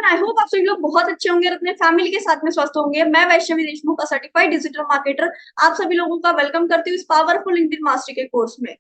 I hope आप सभी लोग बहुत अच्छे होंगे और अपने फैमिली के साथ में स्वस्थ होंगे। मैं Vaishnavi Deshmukh, certified digital marketer, आप सभी लोगों का वेलकम करती हूँ इस पावरफुल लिंक्डइन मास्टरी के कोर्स में।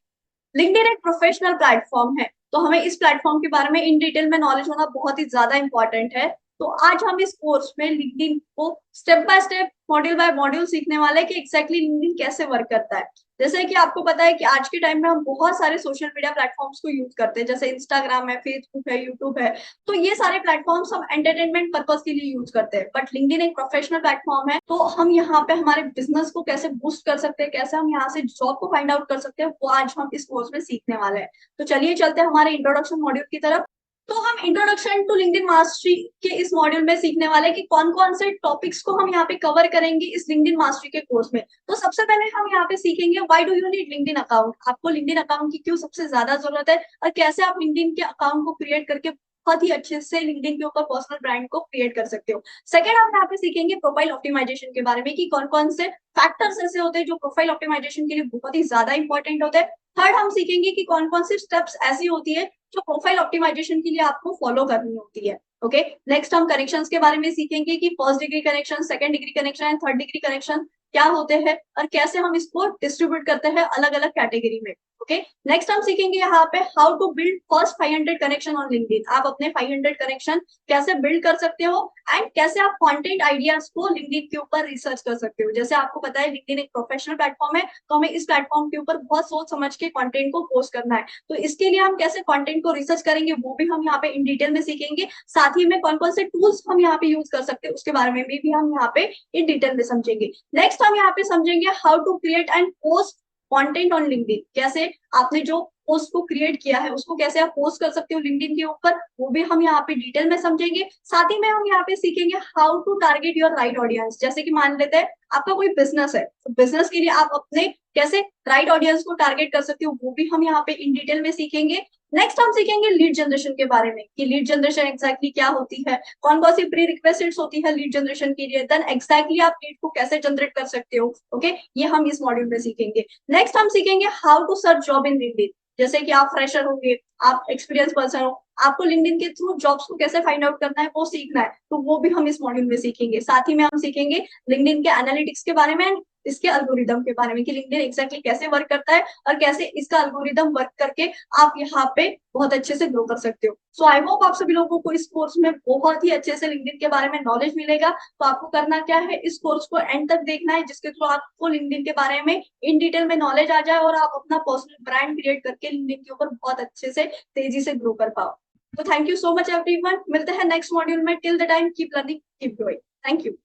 लिंक्डइन एक प्रोफेशनल प्लेटफॉर्म है, तो हमें इस प्लेटफॉर्म के बारे में इन डिटेल में नॉलेज होना बहुत ही ज्यादा इंपॉर्टेंट है। तो आज हम इस कोर्स में लिंक्डइन को step by step, module by module सीखने वाले हैं कि एग्जैक्टली लिंक्डइन कैसे वर्क करता है। जैसे कि आपको पता है कि आज के टाइम में हम बहुत सारे सोशल मीडिया प्लेटफॉर्म्स को यूज करते हैं, जैसे इंस्टाग्राम है, फेसबुक है, यूट्यूब है। तो ये सारे प्लेटफॉर्म्स हम एंटरटेनमेंट पर्पज के लिए यूज करते हैं, बट लिंक्डइन एक प्रोफेशनल प्लेटफॉर्म है। तो हम यहाँ पे हमारे बिजनेस को कैसे बूस्ट कर सकते हैं, कैसे हम यहाँ से जॉब को फाइंड आउट कर सकते हैं, वो आज हम इस कोर्स में सीखने वाले हैं। तो चलिए चलते हैं हमारे इंट्रोडक्शन मॉड्यूल की तरफ। तो हम इंट्रोडक्शन टू लिंक्डइन मास्टरी के इस मॉड्यूल में सीखने वाले हैं कि कौन कौन से टॉपिक्स को हम यहाँ पे कवर करेंगे इस लिंक्डइन मास्टरी के कोर्स में। तो सबसे पहले हम यहाँ पे सीखेंगे why do you need LinkedIn account, आपको लिंक्डइन अकाउंट की क्यों सबसे ज्यादा जरूरत है, और कैसे आप लिंक्डइन के अकाउंट को क्रिएट करके बहुत ही अच्छे से लिंक्डइन के ऊपर पर्सनल ब्रांड को क्रिएट कर सकते हो। सेकंड, हम यहाँ पे सीखेंगे प्रोफाइल ऑप्टिमाइजेशन के बारे में कि कौन कौन से फैक्टर्स ऐसे होते हैं जो प्रोफाइल ऑप्टिमाइजेशन के लिए बहुत ही ज्यादा इंपॉर्टेंट होते हैं। थर्ड, हम सीखेंगे कि कौन कौन सी स्टेप्स ऐसी होती है जो प्रोफाइल ऑप्टिमाइजेशन के लिए आपको फॉलो करनी होती है। ओके, नेक्स्ट हम कनेक्शंस के बारे में सीखेंगे कि first degree connection, second degree connection and third degree connection क्या होते हैं और कैसे हम इसको डिस्ट्रीब्यूट करते हैं अलग अलग कैटेगरी में। ओके, नेक्स्ट हम सीखेंगे यहाँ पे how to build first 500 connection on LinkedIn, आप अपने 500 कनेक्शन कैसे बिल्ड कर सकते हो एंड कैसे आप कंटेंट आइडियाज को लिंक्डइन के ऊपर रिसर्च कर सकते हो। जैसे आपको पता है लिंक्डइन एक प्रोफेशनल प्लेटफॉर्म है, तो हमें इस प्लेटफॉर्म के ऊपर बहुत सोच समझ के कंटेंट को पोस्ट करना है। तो इसके लिए हम कैसे कंटेंट को रिसर्च करेंगे वो भी हम यहाँ पे इन डिटेल में सीखेंगे। साथ ही में कौन कौन से टूल्स हम यहाँ पे यूज कर सकते हैं उसके बारे में भी हम यहाँ पे इन डिटेल में समझेंगे। नेक्स्ट हम यहाँ पे समझेंगे how to create and post content on LinkedIn, कैसे आपने जो पोस्ट को क्रिएट किया है उसको कैसे आप पोस्ट कर सकते हो लिंक्डइन के ऊपर, वो भी हम यहाँ पे डिटेल में समझेंगे। साथ ही में हम यहाँ पे सीखेंगे how to target your right audience. जैसे कि मान लेते हैं आपका कोई बिजनेस है, तो बिजनेस के लिए आप अपने कैसे राइट ऑडियंस को टारगेट कर सकते हो, वो भी हम यहाँ पे इन डिटेल में सीखेंगे। नेक्स्ट हम सीखेंगे लीड जनरेशन के बारे में कि लीड जनरेशन एग्जैक्टली क्या होती है, कौन कौन सी प्री रिक्वेस्ट होती है लीड जनरेशन के लिए, देन एग्जैक्टली आप लीड को कैसे जनरेट कर सकते हो। ओके, ये हम इस मॉड्यूल में सीखेंगे। नेक्स्ट हम सीखेंगे how to search job in LinkedIn. जैसे कि आप फ्रेशर होंगे, आप एक्सपीरियंस पर्सन हो, आपको लिंक्डइन के थ्रू जॉब्स को कैसे फाइंड आउट करना है वो सीखना है, तो वो भी हम इस मॉड्यूल में सीखेंगे। साथ ही में हम सीखेंगे लिंक्डइन के एनालिटिक्स के बारे में, इसके अल्गोरिदम के बारे में कि लिंक्डइन एग्जैक्टली कैसे वर्क करता है और कैसे इसका अल्गोरिदम वर्क करके आप यहाँ पे बहुत अच्छे से ग्रो कर सकते हो। सो आई होप आप सभी लोगों को इस कोर्स में बहुत ही अच्छे से लिंक्डइन के बारे में नॉलेज मिलेगा। तो आपको करना क्या है, इस कोर्स को एंड तक देखना है, जिसके थ्रू आपको लिंक्डइन के बारे में इन डिटेल में नॉलेज आ जाए और आप अपना पर्सनल ब्रांड क्रिएट करके लिंक्डइन के ऊपर बहुत अच्छे से तेजी से ग्रो कर पाओ। तो thank you so much everyone, मिलते हैं नेक्स्ट मॉड्यूल में। Till the time keep learning, keep growing. Thank you.